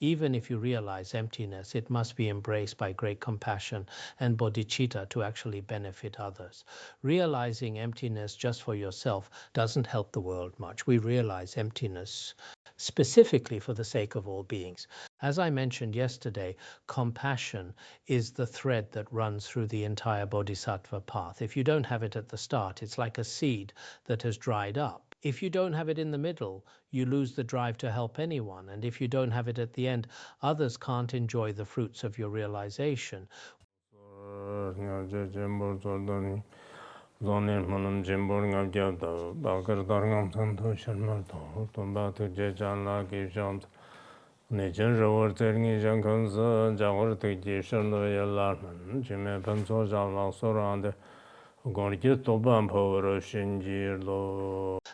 Even if you realize emptiness, it must be embraced by great compassion and bodhicitta to actually benefit others. Realizing emptiness just for yourself doesn't help the world much. We realize emptiness specifically for the sake of all beings. As I mentioned yesterday, compassion is the thread that runs through the entire bodhisattva path. If you don't have it at the start, it's like a seed that has dried up. If you don't have it in the middle, you lose the drive to help anyone. And if you don't have it at the end, others can't enjoy the fruits of your realization.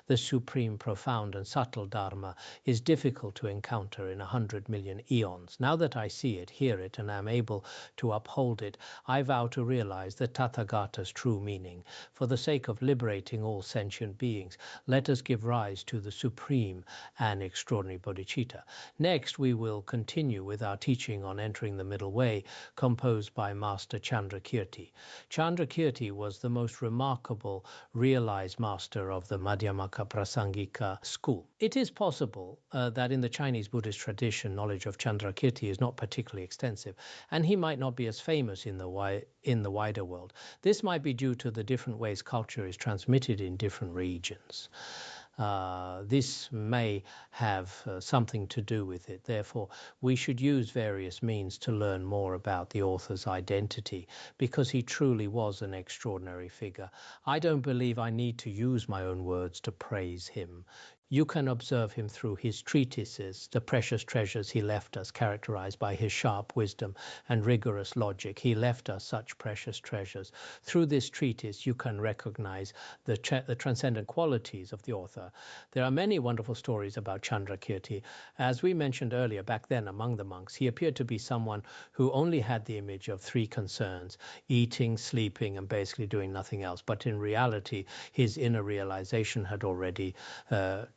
The supreme, profound, and subtle Dharma is difficult to encounter in 100 million eons. Now that I see it, hear it, and am able to uphold it, I vow to realize the Tathagata's true meaning. For the sake of liberating all sentient beings, let us give rise to the supreme and extraordinary bodhicitta. Next, we will continue with our teaching on entering the middle way, composed by Master Chandrakirti. Chandrakirti was the most remarkable realized master of the Madhyamaka Prasangika school. It is possible that in the Chinese Buddhist tradition, knowledge of Chandrakirti is not particularly extensive, and he might not be as famous in the wider world. This might be due to the different ways culture is transmitted in different regions. This may have something to do with it. Therefore, we should use various means to learn more about the author's identity, because he truly was an extraordinary figure. I don't believe I need to use my own words to praise him. You can observe him through his treatises, the precious treasures he left us, characterized by his sharp wisdom and rigorous logic. He left us such precious treasures. Through this treatise, you can recognize the transcendent qualities of the author. There are many wonderful stories about Chandrakirti. As we mentioned earlier, back then among the monks, he appeared to be someone who only had the image of three concerns: eating, sleeping, and basically doing nothing else. But in reality, his inner realization had already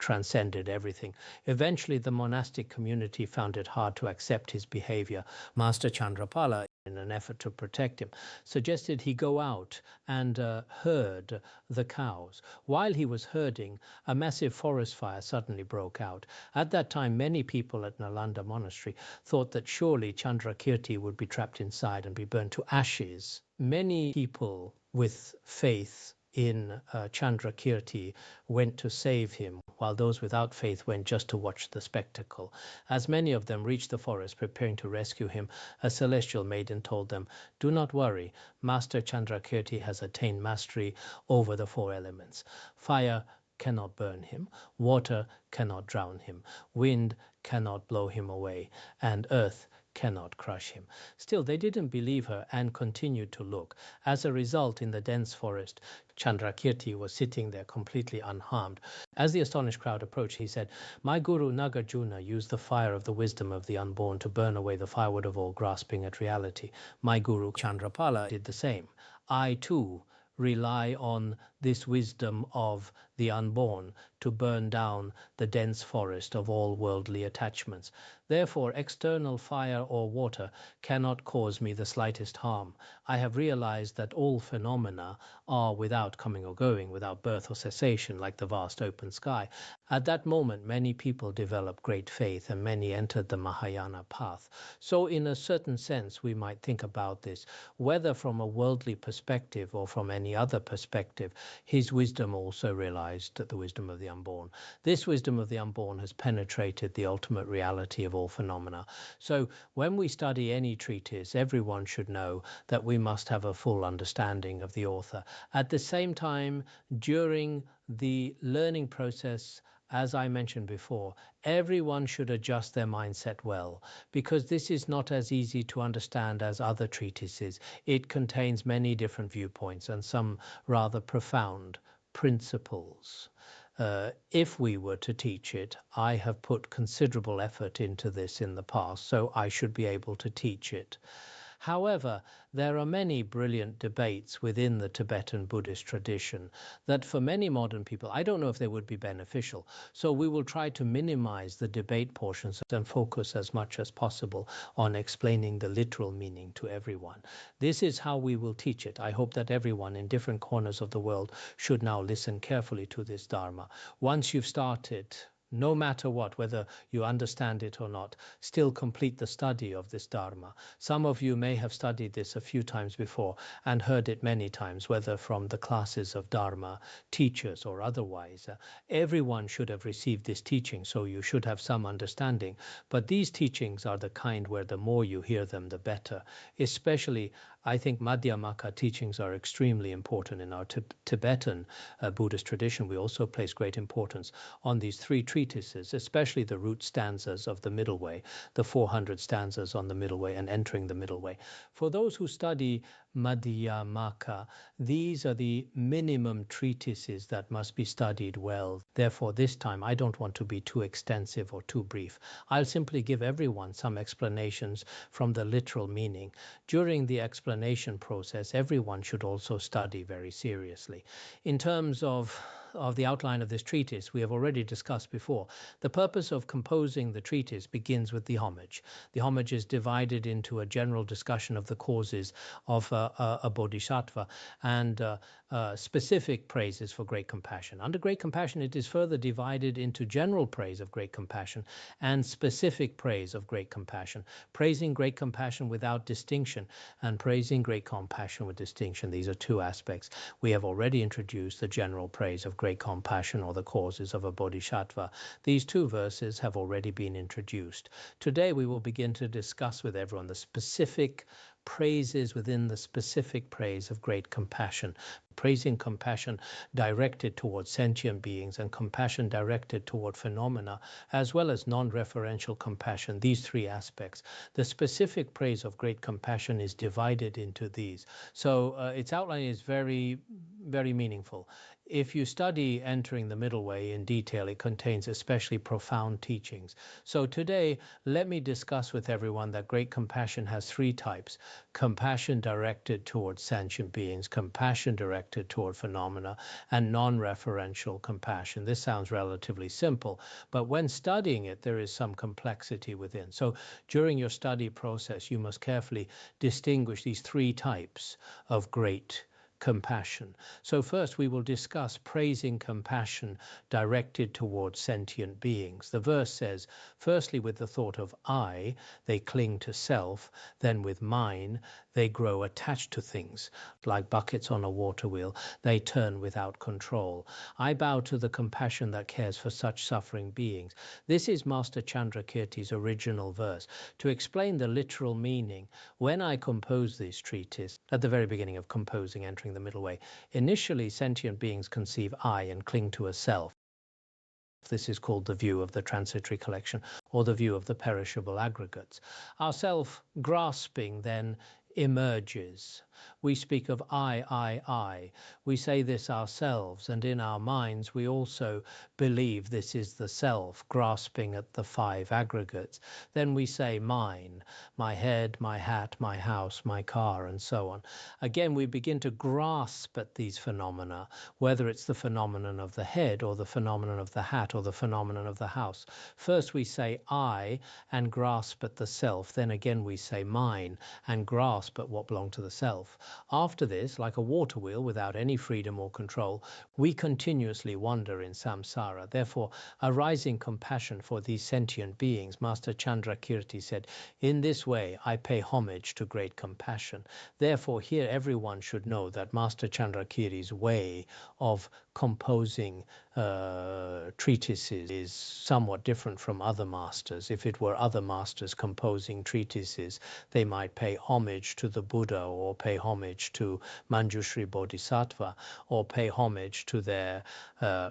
transcended everything. Eventually, the monastic community found it hard to accept his behavior. Master Chandrapala, in an effort to protect him, suggested he go out and herd the cows. While he was herding, a massive forest fire suddenly broke out. At that time, many people at Nalanda Monastery thought that surely Chandrakirti would be trapped inside and be burned to ashes. Many people with faith in Chandrakirti went to save him, while those without faith went just to watch the spectacle. As many of them reached the forest preparing to rescue him, a celestial maiden told them, "Do not worry, Master Chandrakirti has attained mastery over the four elements. Fire cannot burn him, water cannot drown him, wind cannot blow him away, and earth cannot crush him." Still, they didn't believe her and continued to look. As a result, in the dense forest, Chandrakirti was sitting there completely unharmed. As the astonished crowd approached, he said, "My guru Nagarjuna used the fire of the wisdom of the unborn to burn away the firewood of all grasping at reality. My guru Chandrapala did the same. I too rely on this wisdom of the unborn to burn down the dense forest of all worldly attachments. Therefore, external fire or water cannot cause me the slightest harm. I have realized that all phenomena are without coming or going, without birth or cessation, like the vast open sky." At that moment, many people developed great faith and many entered the Mahayana path. So in a certain sense, we might think about this, whether from a worldly perspective or from any other perspective, his wisdom also realized the wisdom of the unborn. This wisdom of the unborn has penetrated the ultimate reality of all phenomena. So when we study any treatise, everyone should know that we must have a full understanding of the author. At the same time, during the learning process, as I mentioned before, everyone should adjust their mindset well, because this is not as easy to understand as other treatises. It contains many different viewpoints and some rather profound principles. If we were to teach it, I have put considerable effort into this in the past, so I should be able to teach it. However, there are many brilliant debates within the Tibetan Buddhist tradition that for many modern people, I don't know if they would be beneficial. So we will try to minimize the debate portions and focus as much as possible on explaining the literal meaning to everyone. This is how we will teach it. I hope that everyone in different corners of the world should now listen carefully to this Dharma. Once you've started, no matter what, whether you understand it or not, still complete the study of this Dharma. Some of you may have studied this a few times before and heard it many times, whether from the classes of Dharma, teachers or otherwise. Everyone should have received this teaching, so you should have some understanding. But these teachings are the kind where the more you hear them, the better. Especially, I think Madhyamaka teachings are extremely important in our Tibetan Buddhist tradition. We also place great importance on these three treatises, especially the root stanzas of the Middle Way, the 400 stanzas on the Middle Way and entering the Middle Way. For those who study Madhyamaka, these are the minimum treatises that must be studied well. Therefore, this time I don't want to be too extensive or too brief. I'll simply give everyone some explanations from the literal meaning. During the explanation process, everyone should also study very seriously. In terms of the outline of this treatise, we have already discussed before. The purpose of composing the treatise begins with the homage. The homage is divided into a general discussion of the causes of a bodhisattva and specific praises for great compassion. Under great compassion, it is further divided into general praise of great compassion and specific praise of great compassion. Praising great compassion without distinction and praising great compassion with distinction. These are two aspects. We have already introduced the general praise of great compassion or the causes of a bodhisattva. These two verses have already been introduced. Today we will begin to discuss with everyone the specific praises within the specific praise of great compassion. Praising compassion directed toward sentient beings and compassion directed toward phenomena, as well as non-referential compassion, these three aspects. The specific praise of great compassion is divided into these. So its outline is very, very meaningful. If you study Entering the Middle Way in detail, it contains especially profound teachings. So today, let me discuss with everyone that great compassion has three types: compassion directed towards sentient beings, compassion directed toward phenomena, and non-referential compassion. This sounds relatively simple, but when studying it, there is some complexity within. So during your study process, you must carefully distinguish these three types of great compassion. So first we will discuss praising compassion directed towards sentient beings. The verse says, firstly with the thought of I, they cling to self, then with mine, they grow attached to things. Like buckets on a water wheel, they turn without control. I bow to the compassion that cares for such suffering beings. This is Master Chandrakirti's original verse. To explain the literal meaning, when I composed this treatise, at the very beginning of composing Entering the Middle Way, initially sentient beings conceive I and cling to a self. This is called the view of the transitory collection or the view of the perishable aggregates. Our self-grasping then emerges. We speak of I. We say this ourselves, and in our minds we also believe this is the self, grasping at the five aggregates. Then we say mine, my head, my hat, my house, my car, and so on. Again, we begin to grasp at these phenomena, whether it's the phenomenon of the head or the phenomenon of the hat or the phenomenon of the house. First we say I and grasp at the self, then again we say mine and grasp at what belongs to the self. After this, like a water wheel without any freedom or control, we continuously wander in samsara. Therefore, arising compassion for these sentient beings, Master Chandrakirti said, in this way I pay homage to great compassion. Therefore, here everyone should know that Master Chandrakirti's way of composing treatises is somewhat different from other masters. If it were other masters composing treatises, they might pay homage to the Buddha or pay homage to Manjushri Bodhisattva or pay homage to their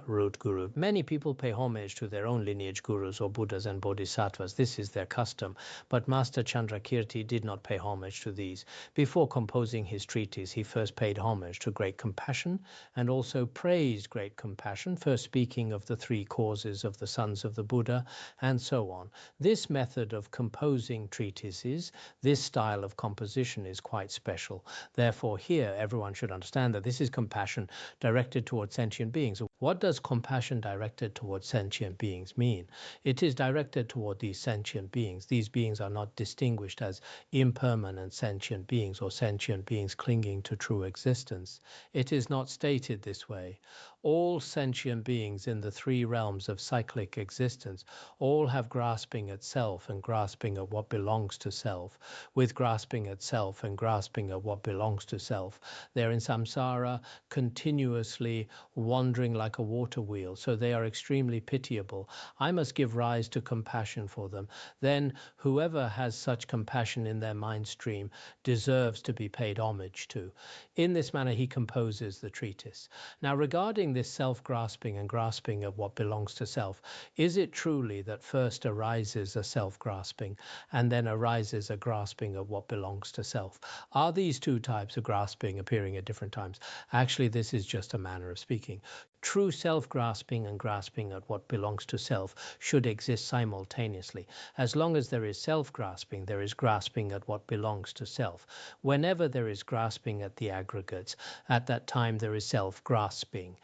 root guru. Many people pay homage to their own lineage gurus or Buddhas and Bodhisattvas. This is their custom. But Master Chandrakirti did not pay homage to these. Before composing his treatise, he first paid homage to great compassion and also praised great compassion. First first speaking of the three causes of the sons of the Buddha, and so on. This method of composing treatises, this style of composition is quite special. Therefore, here everyone should understand that this is compassion directed towards sentient beings. What does compassion directed towards sentient beings mean? It is directed toward these sentient beings. These beings are not distinguished as impermanent sentient beings or sentient beings clinging to true existence. It is not stated this way. All sentient beings in the three realms of cyclic existence all have grasping at self and grasping at what belongs to self. With grasping at self and grasping at what belongs to self, they're in samsara, continuously wandering like a water wheel, so they are extremely pitiable. I must give rise to compassion for them. Then whoever has such compassion in their mind stream deserves to be paid homage to. In this manner he composes the treatise. Now, regarding this self-grasping and grasping of what belongs to self, is it truly that first arises a self-grasping and then arises a grasping of what belongs to self? Are these two types of grasping appearing at different times? Actually, this is just a manner of speaking. True self-grasping and grasping at what belongs to self should exist simultaneously. As long as there is self-grasping, there is grasping at what belongs to self. Whenever there is grasping at the aggregates, at that time there is self-grasping.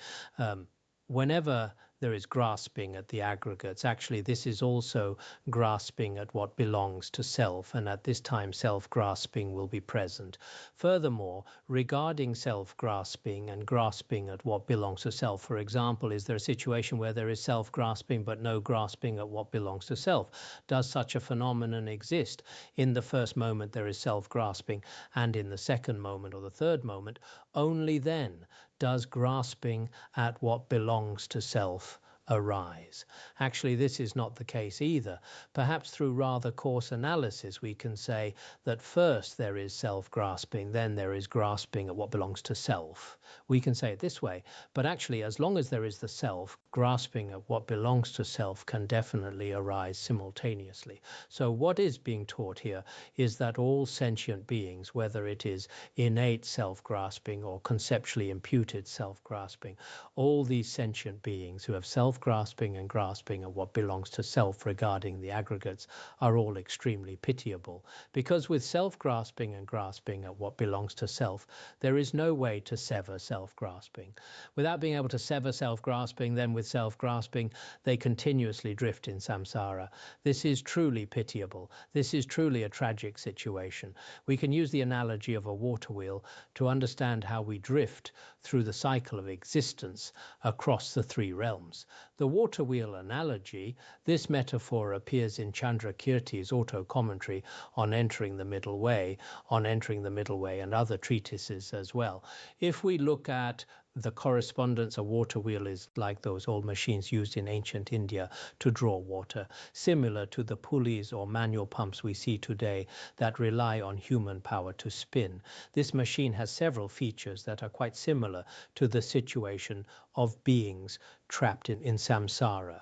Whenever there is grasping at the aggregates, actually this is also grasping at what belongs to self, and at this time self-grasping will be present. Furthermore, regarding self-grasping and grasping at what belongs to self, for example, is there a situation where there is self-grasping but no grasping at what belongs to self? Does such a phenomenon exist? In the first moment there is self-grasping, and in the second moment or the third moment, only then does grasping at what belongs to self arise. Actually, this is not the case either. Perhaps through rather coarse analysis, we can say that first there is self-grasping, then there is grasping at what belongs to self. We can say it this way, but actually, as long as there is the self, grasping at what belongs to self can definitely arise simultaneously. So what is being taught here is that all sentient beings, whether it is innate self-grasping or conceptually imputed self-grasping, all these sentient beings who have self-grasping and grasping at what belongs to self regarding the aggregates are all extremely pitiable, because with self-grasping and grasping at what belongs to self, there is no way to sever self-grasping. Without being able to sever self-grasping, then with self-grasping, they continuously drift in samsara. This is truly pitiable. This is truly a tragic situation. We can use the analogy of a water wheel to understand how we drift through the cycle of existence across the three realms. The water wheel analogy, this metaphor appears in Chandrakirti's auto-commentary on Entering the Middle Way, and other treatises as well. If we look at the correspondence, a water wheel is like those old machines used in ancient India to draw water, similar to the pulleys or manual pumps we see today that rely on human power to spin. This machine has several features that are quite similar to the situation of beings trapped in samsara.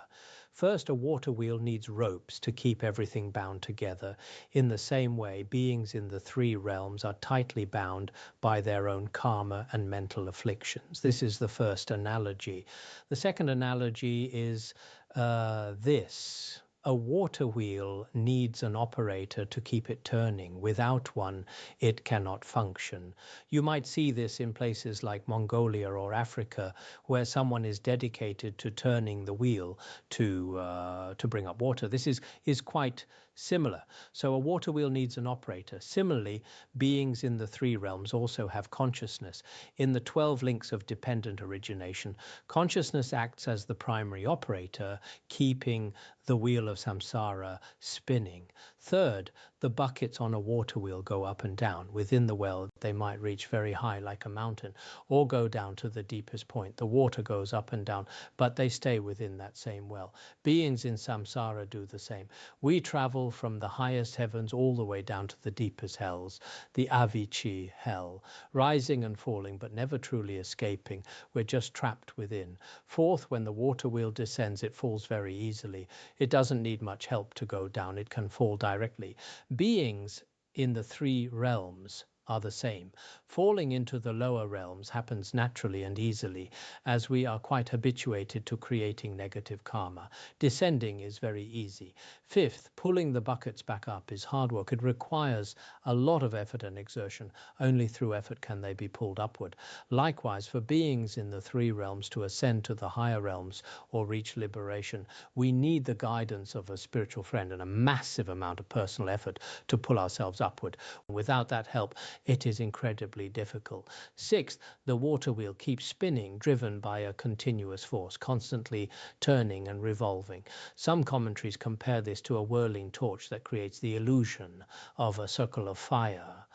First, a water wheel needs ropes to keep everything bound together. In the same way, beings in the three realms are tightly bound by their own karma and mental afflictions. This is the first analogy. The second analogy is this. A water wheel needs an operator to keep it turning. Without one, it cannot function. You might see this in places like Mongolia or Africa, where someone is dedicated to turning the wheel to bring up water. This is quite similar. So a water wheel needs an operator. Similarly, beings in the three realms also have consciousness. In the 12 links of dependent origination, consciousness acts as the primary operator, keeping the wheel of samsara spinning. Third, the buckets on a water wheel go up and down. Within the well, they might reach very high like a mountain, or go down to the deepest point. The water goes up and down, but they stay within that same well. Beings in samsara do the same. We travel from the highest heavens all the way down to the deepest hells, the Avicii hell, rising and falling, but never truly escaping. We're just trapped within. Fourth, when the water wheel descends, it falls very easily. It doesn't need much help to go down. It can fall directly. Beings in the three realms are the same. Falling into the lower realms happens naturally and easily, as we are quite habituated to creating negative karma. Descending is very easy. Fifth, pulling the buckets back up is hard work. It requires a lot of effort and exertion. Only through effort can they be pulled upward. Likewise, for beings in the three realms to ascend to the higher realms or reach liberation, we need the guidance of a spiritual friend and a massive amount of personal effort to pull ourselves upward. Without that help, it is incredibly difficult. Sixth, the water wheel keeps spinning, driven by a continuous force, constantly turning and revolving. Some commentaries compare this to a whirling torch that creates the illusion of a circle of fire.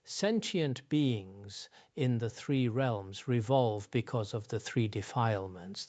Sentient beings in the three realms revolve because of the three defilements,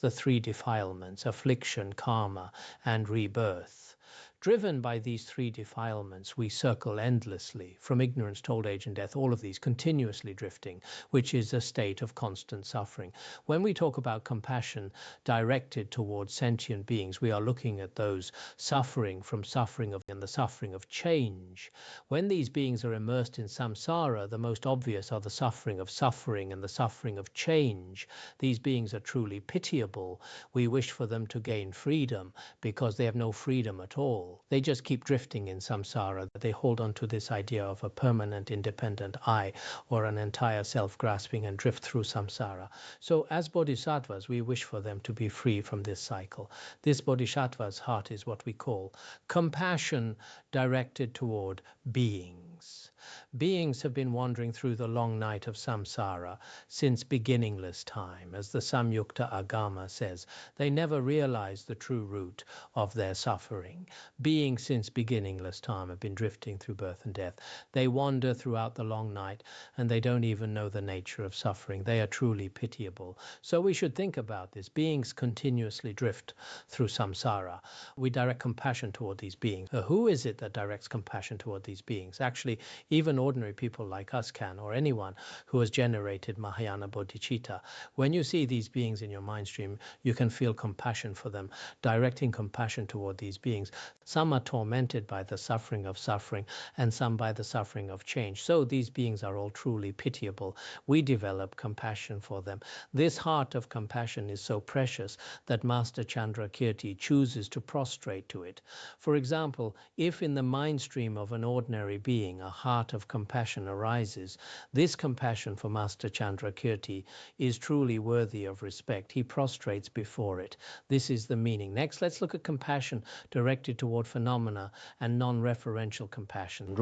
affliction, karma, and rebirth. Driven by these three defilements, we circle endlessly, from ignorance to old age and death, all of these continuously drifting, which is a state of constant suffering. When we talk about compassion directed towards sentient beings, we are looking at those suffering from suffering of and the suffering of change. When these beings are immersed in samsara, the most obvious are the suffering of suffering and the suffering of change. These beings are truly pitiable. We wish for them to gain freedom because they have no freedom at all. They just keep drifting in samsara. They hold on to this idea of a permanent independent I or an entire self-grasping and drift through samsara. So as bodhisattvas, we wish for them to be free from this cycle. This bodhisattva's heart is what we call compassion directed toward beings. Beings have been wandering through the long night of samsara since beginningless time. As the Samyukta Agama says, they never realized the true root of their suffering. Beings since beginningless time have been drifting through birth and death. They wander throughout the long night and they don't even know the nature of suffering. They are truly pitiable. So we should think about this. Beings continuously drift through samsara. We direct compassion toward these beings. Who is it that directs compassion toward these beings? Actually, even ordinary people like us can, or anyone who has generated Mahayana bodhicitta. When you see these beings in your mind stream, you can feel compassion for them, directing compassion toward these beings. Some are tormented by the suffering of suffering, and some by the suffering of change. So these beings are all truly pitiable. We develop compassion for them. This heart of compassion is so precious that Master Chandrakirti chooses to prostrate to it. For example, if in the mind stream of an ordinary being a heart of compassion arises, this compassion for Master Chandrakirti is truly worthy of respect. He prostrates before it. This is the meaning. Next, let's look at compassion directed toward phenomena and non-referential compassion.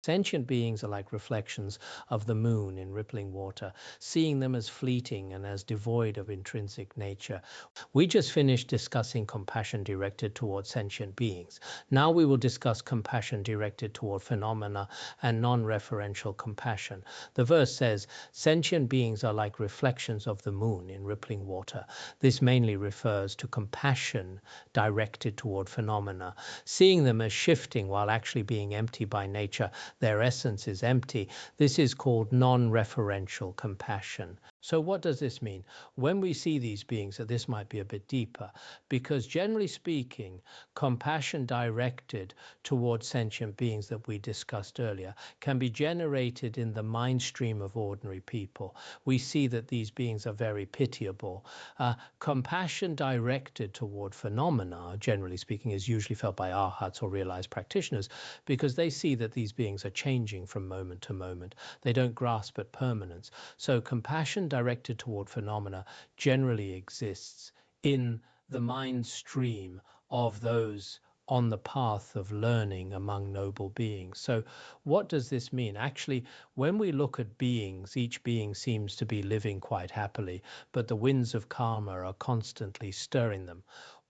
Sentient beings are like reflections of the moon in rippling water, seeing them as fleeting and as devoid of intrinsic nature. We just finished discussing compassion directed toward sentient beings. Now we will discuss compassion directed toward phenomena and non-referential compassion. The verse says, sentient beings are like reflections of the moon in rippling water. This mainly refers to compassion directed toward phenomena, seeing them as shifting while actually being empty by nature. Their essence is empty. This is called non-referential compassion. So what does this mean? When we see these beings, this might be a bit deeper, because generally speaking, compassion directed towards sentient beings that we discussed earlier can be generated in the mind stream of ordinary people. We see that these beings are very pitiable. Compassion directed toward phenomena, generally speaking, is usually felt by arhats or realized practitioners because they see that these beings are changing from moment to moment. They don't grasp at permanence. So compassion directed toward phenomena generally exists in the mind stream of those on the path of learning among noble beings. So what does this mean? Actually, when we look at beings, each being seems to be living quite happily, but the winds of karma are constantly stirring them.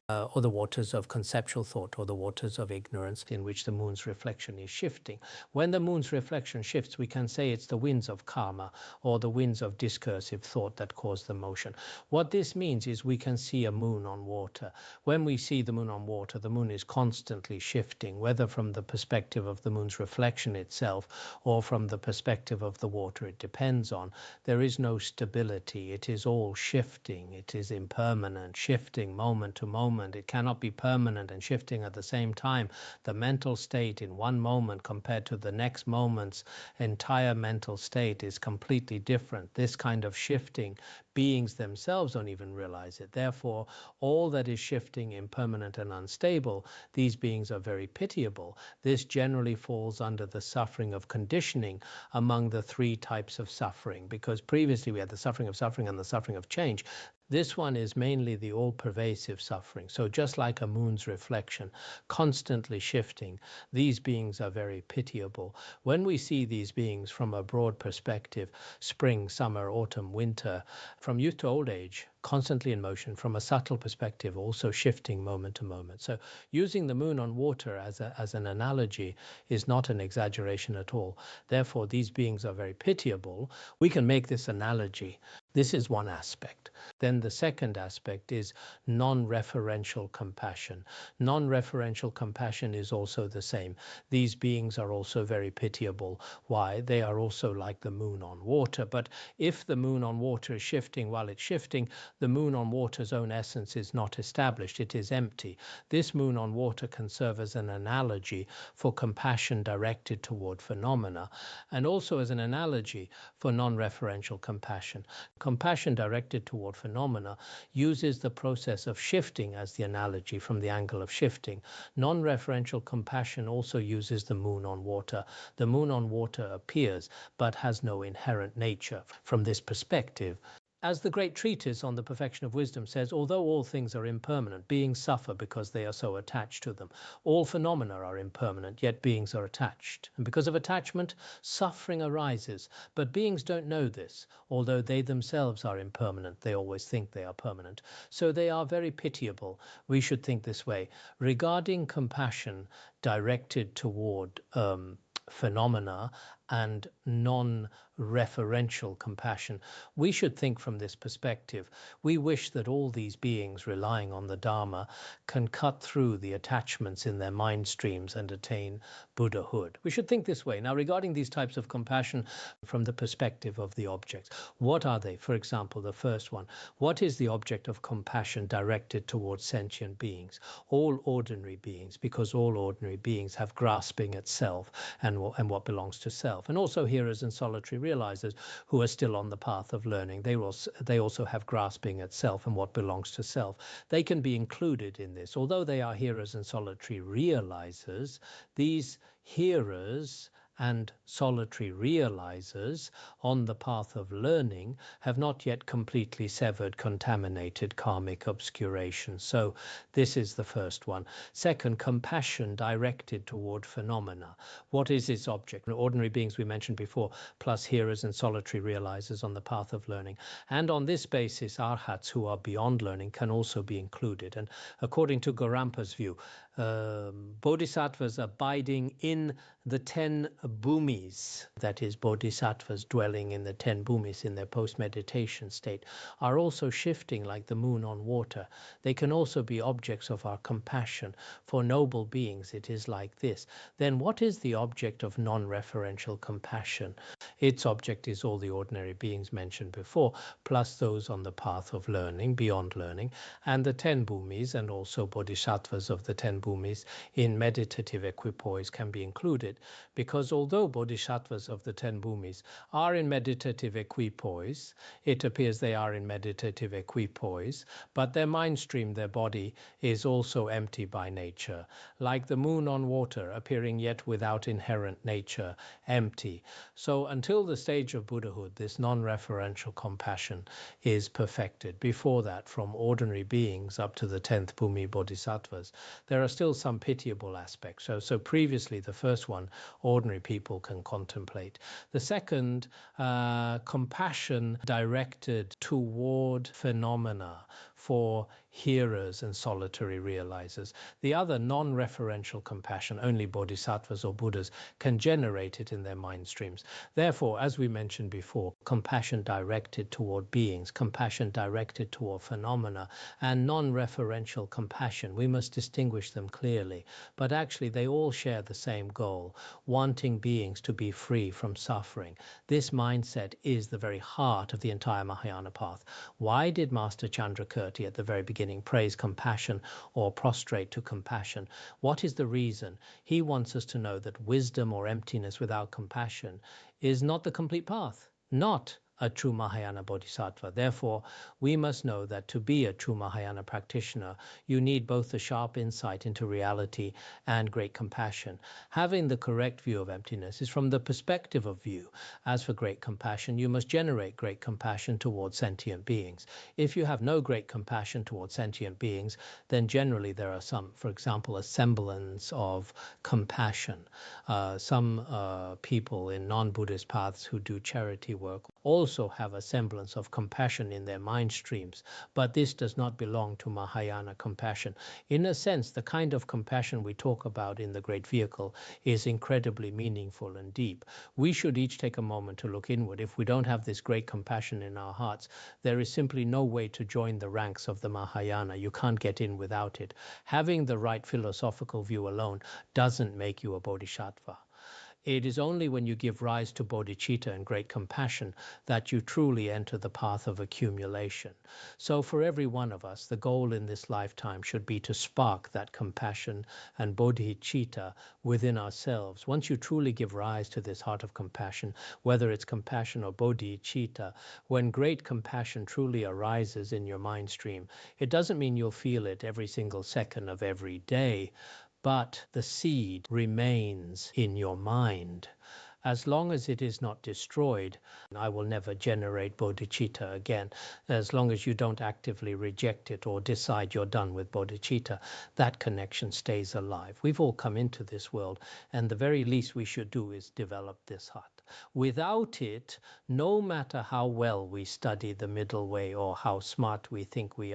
Or the waters of conceptual thought, or the waters of ignorance in which the moon's reflection is shifting. When the moon's reflection shifts, we can say it's the winds of karma or the winds of discursive thought that cause the motion. What this means is we can see a moon on water. When we see the moon on water, the moon is constantly shifting, whether from the perspective of the moon's reflection itself or from the perspective of the water it depends on. There is no stability. It is all shifting. It is impermanent, shifting moment to moment. moment. It cannot be permanent and shifting at the same time. The mental state in one moment compared to the next moment's entire mental state is completely different. This kind of shifting, beings themselves don't even realize it. Therefore, all that is shifting, impermanent and unstable, these beings are very pitiable. This generally falls under the suffering of conditioning among the three types of suffering, because previously we had the suffering of suffering and the suffering of change. This one is mainly the all-pervasive suffering. So just like a moon's reflection, constantly shifting, these beings are very pitiable. When we see these beings from a broad perspective, spring, summer, autumn, winter, from youth to old age, constantly in motion, from a subtle perspective, also shifting moment to moment. So using the moon on water as an analogy is not an exaggeration at all. Therefore, these beings are very pitiable. We can make this analogy. This is one aspect. Then the second aspect is non-referential compassion. Non-referential compassion is also the same. These beings are also very pitiable. Why? They are also like the moon on water. But if the moon on water is shifting while it's shifting, the moon on water's own essence is not established. It is empty. This moon on water can serve as an analogy for compassion directed toward phenomena, and also as an analogy for non-referential compassion. Compassion directed toward phenomena uses the process of shifting as the analogy from the angle of shifting. Non-referential compassion also uses the moon on water. The moon on water appears but has no inherent nature. From this perspective, as the great treatise on the perfection of wisdom says, although all things are impermanent, beings suffer because they are so attached to them. All phenomena are impermanent, yet beings are attached. And because of attachment, suffering arises. But beings don't know this. Although they themselves are impermanent, they always think they are permanent. So they are very pitiable. We should think this way. Regarding compassion directed toward phenomena and non-referential compassion, we should think from this perspective. We wish that all these beings relying on the Dharma can cut through the attachments in their mind streams and attain Buddhahood. We should think this way. Now, regarding these types of compassion from the perspective of the objects, what are they? For example, the first one, what is the object of compassion directed towards sentient beings? All ordinary beings, because all ordinary beings have grasping at self and what belongs to self. And also hearers and solitary realizers who are still on the path of learning. They also have grasping at self and what belongs to self. They can be included in this. Although they are hearers and solitary realizers, these hearers and solitary realizers on the path of learning have not yet completely severed contaminated karmic obscurations. So this is the first one. Second, compassion directed toward phenomena. What is its object? Ordinary beings we mentioned before, plus hearers and solitary realizers on the path of learning. And on this basis, arhats who are beyond learning can also be included. And according to Gorampa's view, bodhisattvas abiding in the 10 bhumis, that is, bodhisattvas dwelling in the 10 bhumis in their post-meditation state, are also shifting like the moon on water. They can also be objects of our compassion. For noble beings, it is like this. Then what is the object of non-referential compassion? Its object is all the ordinary beings mentioned before, plus those on the path of learning, beyond learning, and the 10 bhumis, and also bodhisattvas of the 10 bhumis in meditative equipoise can be included, because although bodhisattvas of the 10 bhumis are in meditative equipoise, it appears they are in meditative equipoise, but their mind stream, their body, is also empty by nature, like the moon on water, appearing yet without inherent nature, empty. So until the stage of Buddhahood, this non-referential compassion is perfected. Before that, from ordinary beings up to the 10th Bhumi bodhisattvas, there are still some pitiable aspects. So previously, the first one, ordinary people can contemplate. The second, compassion directed toward phenomena for hearers and solitary realizers. The other, non-referential compassion, only bodhisattvas or Buddhas can generate it in their mind streams. Therefore, as we mentioned before, compassion directed toward beings, compassion directed toward phenomena, and non-referential compassion, we must distinguish them clearly. But actually, they all share the same goal, wanting beings to be free from suffering. This mindset is the very heart of the entire Mahayana path. Why did Master Chandrakirti at the very beginning beginning, praise compassion or prostrate to compassion. What is the reason? He wants us to know that wisdom or emptiness without compassion is not the complete path, not a true Mahayana Bodhisattva. Therefore, we must know that to be a true Mahayana practitioner, you need both a sharp insight into reality and great compassion. Having the correct view of emptiness is from the perspective of view. As for great compassion, you must generate great compassion towards sentient beings. If you have no great compassion towards sentient beings, then generally there are some, for example, a semblance of compassion. Some people in non-Buddhist paths who do charity work also have a semblance of compassion in their mind streams, but this does not belong to Mahayana compassion. In a sense, the kind of compassion we talk about in the Great Vehicle is incredibly meaningful and deep. We should each take a moment to look inward. If we don't have this great compassion in our hearts, there is simply no way to join the ranks of the Mahayana. You can't get in without it. Having the right philosophical view alone doesn't make you a bodhisattva. It is only when you give rise to bodhicitta and great compassion that you truly enter the path of accumulation. So for every one of us, the goal in this lifetime should be to spark that compassion and bodhicitta within ourselves. Once you truly give rise to this heart of compassion, whether it's compassion or bodhicitta, when great compassion truly arises in your mind stream, it doesn't mean you'll feel it every single second of every day, but the seed remains in your mind. As long as it is not destroyed, I will never generate bodhicitta again. As long as you don't actively reject it or decide you're done with bodhicitta, that connection stays alive. We've all come into this world, and the very least we should do is develop this heart. Without it, no matter how well we study the middle way or how smart we think we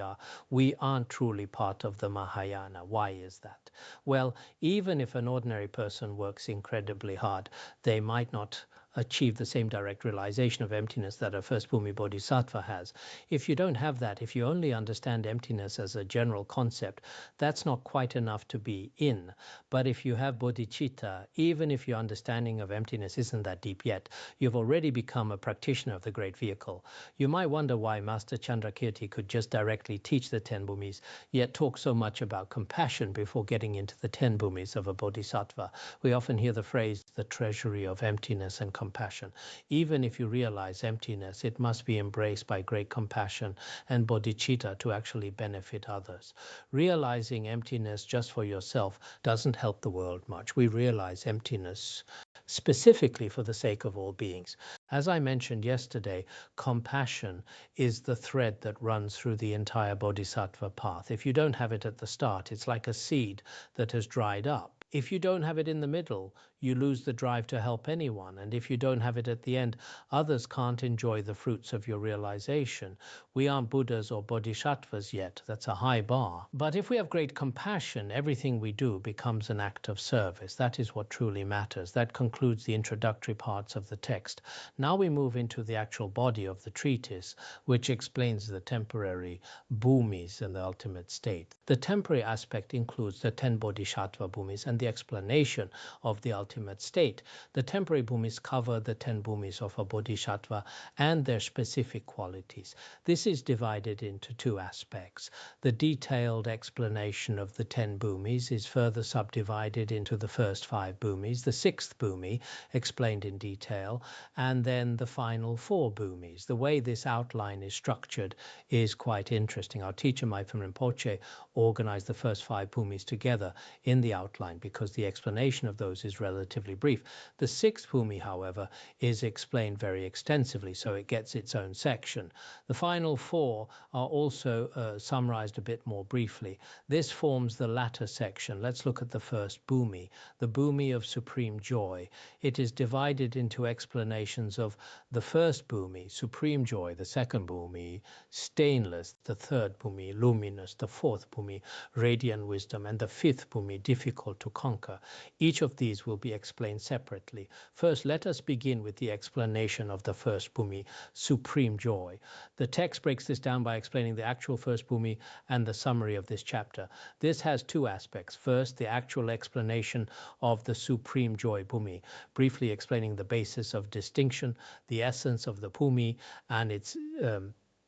aren't truly part of the Mahayana. Why is that? Well, even if an ordinary person works incredibly hard, they might not achieve the same direct realization of emptiness that a first Bhumi Bodhisattva has. If you don't have that, if you only understand emptiness as a general concept, that's not quite enough to be in. But if you have bodhicitta, even if your understanding of emptiness isn't that deep yet, you've already become a practitioner of the Great Vehicle. You might wonder why Master Chandrakirti could just directly teach the 10 Bhumis, yet talk so much about compassion before getting into the 10 Bhumis of a Bodhisattva. We often hear the phrase, the treasury of emptiness and compassion. Even if you realize emptiness, it must be embraced by great compassion and bodhicitta to actually benefit others. Realizing emptiness just for yourself doesn't help the world much. We realize emptiness specifically for the sake of all beings. As I mentioned yesterday, compassion is the thread that runs through the entire bodhisattva path. If you don't have it at the start, it's like a seed that has dried up. If you don't have it in the middle, you lose the drive to help anyone. And if you don't have it at the end, others can't enjoy the fruits of your realization. We aren't Buddhas or Bodhisattvas yet. That's a high bar. But if we have great compassion, everything we do becomes an act of service. That is what truly matters. That concludes the introductory parts of the text. Now we move into the actual body of the treatise, which explains the temporary bhumis in the ultimate state. The temporary aspect includes the 10 bodhisattva bhumis and the explanation of the ultimate state. The temporary bhumis cover the 10 bhumis of a bodhisattva and their specific qualities. This is divided into two aspects. The detailed explanation of the 10 bhumis is further subdivided into the first 5 bhumis, the 6th bhumi explained in detail, and then the final 4 bhumis. The way this outline is structured is quite interesting. Our teacher, Milarepa Rinpoche, organized the first 5 bhumis together in the outline because the explanation of those is relatively brief. The 6th bhumi, however, is explained very extensively, so it gets its own section. The final 4 are also summarized a bit more briefly. This forms the latter section. Let's look at the first bhumi, the bhumi of supreme joy. It is divided into explanations of the first bhumi, supreme joy, the second bhumi, stainless, the third bhumi, luminous, the fourth bhumi, radiant wisdom, and the 5th bhumi, difficult to conquer. Each of these will be explained separately. First, let us begin with the explanation of the first bhumi, supreme joy. The text breaks this down by explaining the actual first bhumi and the summary of this chapter. This has 2 aspects. First, the actual explanation of the supreme joy bhumi, briefly explaining the basis of distinction, the essence of the bhumi, and its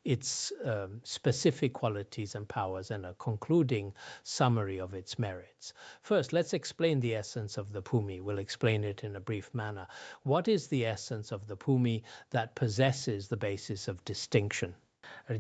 its specific qualities and powers and a concluding summary of its merits. First, let's explain the essence of the Bhumi. We'll explain it in a brief manner. What is the essence of the Bhumi that possesses the basis of distinction? The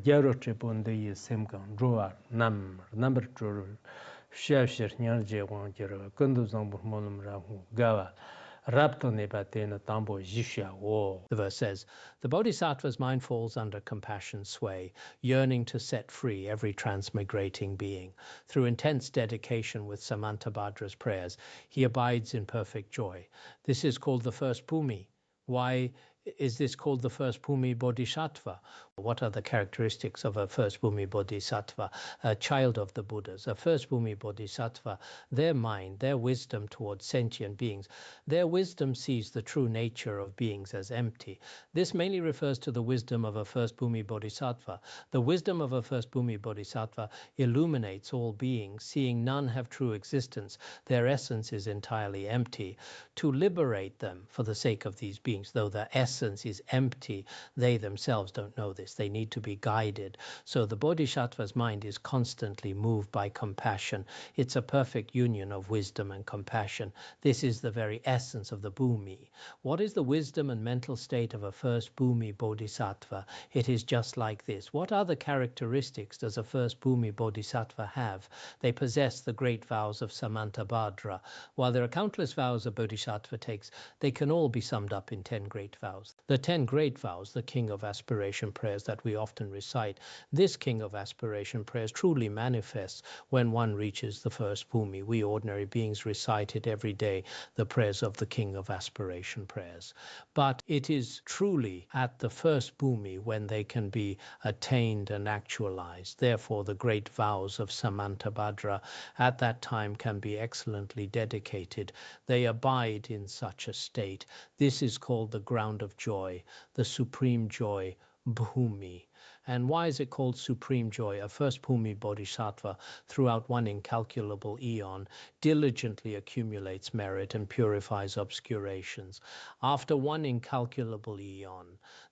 verse says, the Bodhisattva's mind falls under compassion's sway, yearning to set free every transmigrating being. Through intense dedication with Samantabhadra's prayers, he abides in perfect joy. This is called the first Bhumi. Why is this called the first Bhumi Bodhisattva? What are the characteristics of a first Bhumi Bodhisattva, a child of the Buddhas? A first Bhumi Bodhisattva, their mind, their wisdom towards sentient beings, their wisdom sees the true nature of beings as empty. This mainly refers to the wisdom of a first Bhumi Bodhisattva. The wisdom of a first Bhumi Bodhisattva illuminates all beings, seeing none have true existence. Their essence is entirely empty. To liberate them for the sake of these beings, though their essence is empty, they themselves don't know this. They need to be guided. So the Bodhisattva's mind is constantly moved by compassion. It's a perfect union of wisdom and compassion. This is the very essence of the Bhumi. What is the wisdom and mental state of a first Bhumi Bodhisattva? It is just like this. What other characteristics does a first Bhumi Bodhisattva have? They possess the great vows of Samantabhadra. While there are countless vows a Bodhisattva takes, they can all be summed up in 10 great vows. The 10 great vows, the King of Aspiration prayers that we often recite, this King of Aspiration prayers truly manifests when one reaches the first Bhumi. We ordinary beings recite it every day, the prayers of the King of Aspiration prayers. But it is truly at the first Bhumi when they can be attained and actualized. Therefore, the great vows of Samantabhadra at that time can be excellently dedicated. They abide in such a state. This is called the ground of joy, the supreme joy, Bhumi. And why is it called supreme joy? A first Bhumi Bodhisattva, throughout one incalculable eon, diligently accumulates merit and purifies obscurations. After one incalculable eon,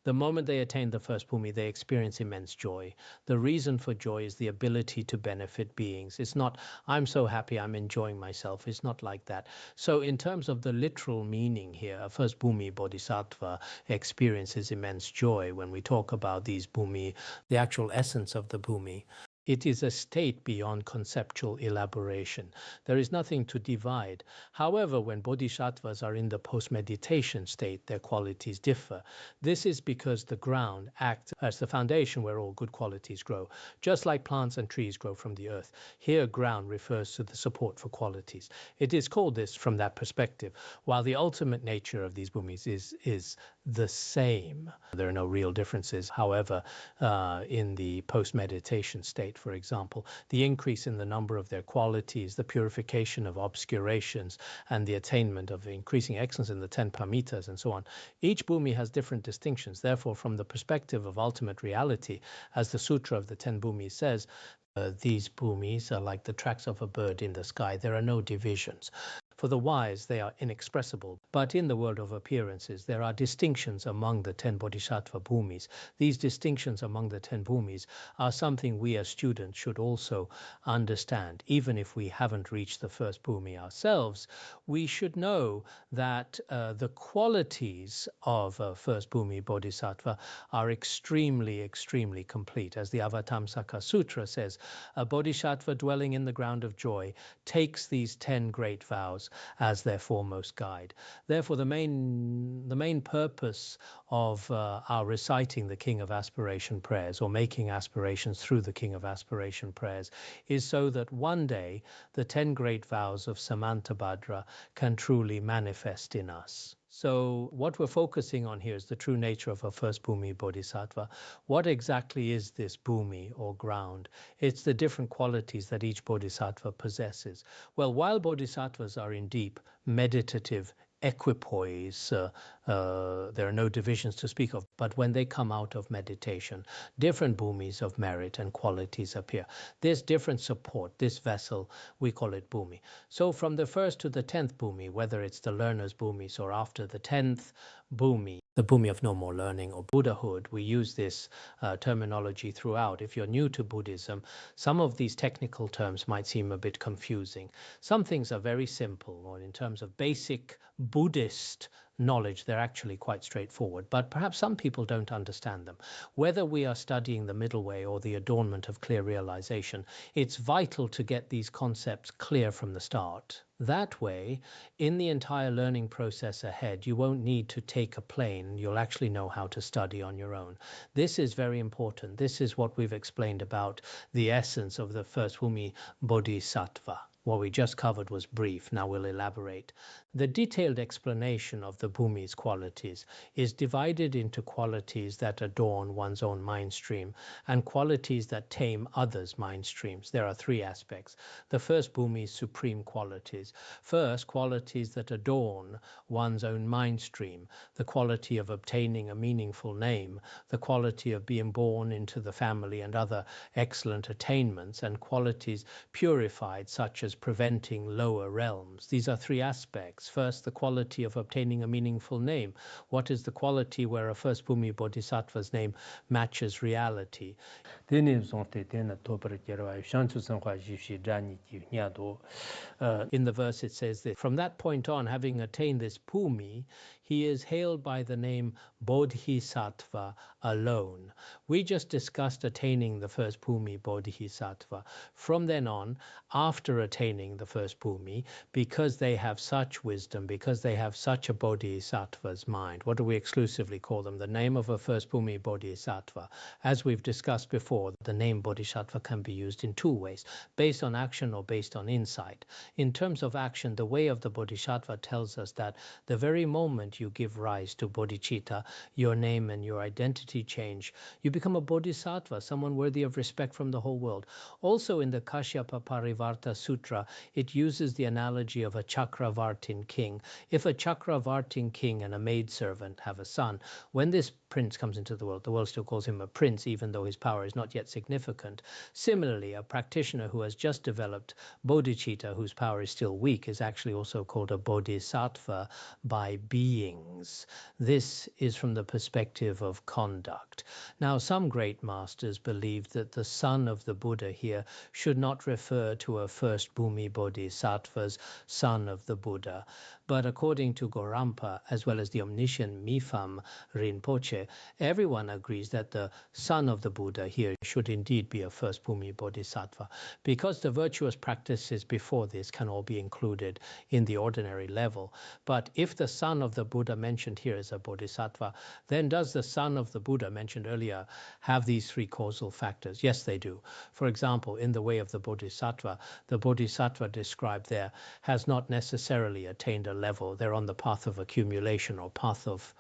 the moment they attain the first Bhumi, they experience immense joy. The reason for joy is the ability to benefit beings. It's not, I'm so happy, I'm enjoying myself. It's not like that. So in terms of the literal meaning here, a first Bhumi Bodhisattva experiences immense joy. When we talk about these Bhumi, the actual essence of the Bhumi, it is a state beyond conceptual elaboration. There is nothing to divide. However, when bodhisattvas are in the post-meditation state, their qualities differ. This is because the ground acts as the foundation where all good qualities grow. Just like plants and trees grow from the earth, here ground refers to the support for qualities. It is called this from that perspective, while the ultimate nature of these bhumis is the same. There are no real differences. However, in the post-meditation state, for example, the increase in the number of their qualities, the purification of obscurations, and the attainment of increasing excellence in the 10 paramitas and so on. Each bhumi has different distinctions. Therefore, from the perspective of ultimate reality, as the Sutra of the 10 bhumis says, these bhumis are like the tracks of a bird in the sky. There are no divisions. For the wise, they are inexpressible. But in the world of appearances, there are distinctions among the 10 bodhisattva bhumis. These distinctions among the 10 bhumis are something we as students should also understand. Even if we haven't reached the first bhumi ourselves, we should know that the qualities of a first bhumi bodhisattva are extremely, extremely complete. As the Avatamsaka Sutra says, a bodhisattva dwelling in the ground of joy takes these 10 great vows as their foremost guide. Therefore, the main purpose of our reciting the King of Aspiration prayers, or making aspirations through the King of Aspiration prayers, is so that one day the 10 great vows of Samantabhadra can truly manifest in us. So what we're focusing on here is the true nature of a first bhumi bodhisattva. What exactly is this bhumi or ground? It's the different qualities that each bodhisattva possesses. Well, while bodhisattvas are in deep meditative equipoise, there are no divisions to speak of, but when they come out of meditation, different bhumis of merit and qualities appear. This different support, this vessel, we call it bhumi. So from the first to the 10th bhumi, whether it's the learner's bhumis or after the 10th bhumi, the Bhumi of no more learning or Buddhahood. We use this terminology throughout. If you're new to Buddhism, some of these technical terms might seem a bit confusing. Some things are very simple, or in terms of basic Buddhist knowledge, they're actually quite straightforward, but perhaps some people don't understand them. Whether we are studying the middle way or the adornment of clear realization, it's vital to get these concepts clear from the start. That way, in the entire learning process ahead, you won't need to take a plane. You'll actually know how to study on your own. This is very important. This is what we've explained about the essence of the first Bhumi Bodhisattva. What we just covered was brief. Now we'll elaborate. The detailed explanation of the Bhumi's qualities is divided into qualities that adorn one's own mind stream and qualities that tame others' mind streams. There are three aspects. The first Bhumi's supreme qualities. First, qualities that adorn one's own mind stream. The quality of obtaining a meaningful name, the quality of being born into the family and other excellent attainments, and qualities purified, such as preventing lower realms. These are three aspects. First, the quality of obtaining a meaningful name. What is the quality where a first Bhumi Bodhisattva's name matches reality? In the verse it says that from that point on, having attained this Bhumi, he is hailed by the name Bodhisattva alone. We just discussed attaining the first Bhumi Bodhisattva. From then on, after attaining the first Bhumi, because they have such wisdom, because they have such a Bodhisattva's mind, what do we exclusively call them? The name of a first Bhumi Bodhisattva. As we've discussed before, the name Bodhisattva can be used in two ways, based on action or based on insight. In terms of action, the way of the Bodhisattva tells us that the very moment you give rise to bodhicitta, your name and your identity change, you become a bodhisattva, someone worthy of respect from the whole world. Also in the Kashyapa Parivarta Sutra, it uses the analogy of a Chakravartin king. If a Chakravartin king and a maidservant have a son, when this prince comes into the world still calls him a prince, even though his power is not yet significant. Similarly, a practitioner who has just developed bodhicitta, whose power is still weak, is actually also called a bodhisattva by beings. This is from the perspective of conduct. Now, some great masters believe that the son of the Buddha here should not refer to a first Bhumi Bodhisattva's son of the Buddha. But according to Gorampa, as well as the omniscient Mifam Rinpoche, everyone agrees that the son of the Buddha here should indeed be a first Bhumi Bodhisattva, because the virtuous practices before this can all be included in the ordinary level. But if the son of the Buddha mentioned here is a Bodhisattva, then does the son of the Buddha mentioned earlier have these three causal factors? Yes, they do. For example, in the way of the Bodhisattva described there has not necessarily attained a level. They're on the path of accumulation or path of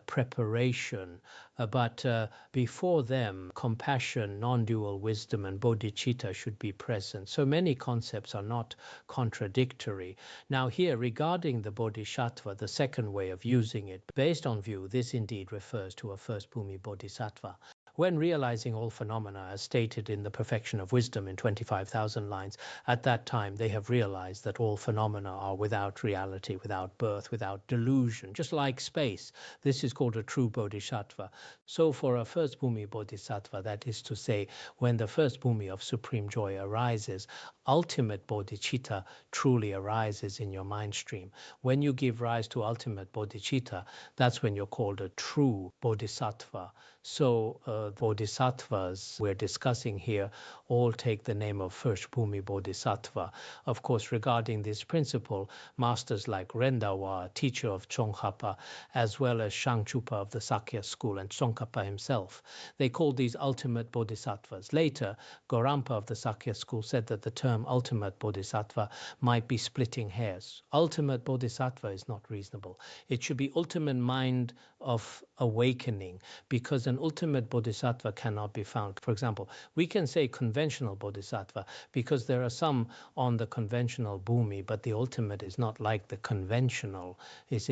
preparation, but before them, compassion, non-dual wisdom, and bodhicitta should be present. So many concepts are not contradictory. Now here, regarding the bodhisattva, the second way of using it, based on view, this indeed refers to a first Bhumi Bodhisattva. When realizing all phenomena, as stated in the Perfection of Wisdom in 25,000 lines, at that time they have realized that all phenomena are without reality, without birth, without delusion, just like space. This is called a true bodhisattva. So for a first Bhumi Bodhisattva, that is to say, when the first Bhumi of supreme joy arises, ultimate bodhicitta truly arises in your mind stream. When you give rise to ultimate bodhicitta, that's when you're called a true bodhisattva. So bodhisattvas we're discussing here all take the name of first Bhumi Bodhisattva. Of course, regarding this principle, masters like Rendawa, teacher of Tsongkhapa, as well as Shangchupa of the Sakya school and Tsongkhapa himself, they called these ultimate bodhisattvas. Later, Gorampa of the Sakya school said that the term ultimate bodhisattva might be splitting hairs. Ultimate bodhisattva is not reasonable. It should be ultimate mind of awakening, because an ultimate bodhisattva cannot be found. For example, we can say conventional bodhisattva because there are some on the conventional Bhumi, but the ultimate is not like the conventional, it's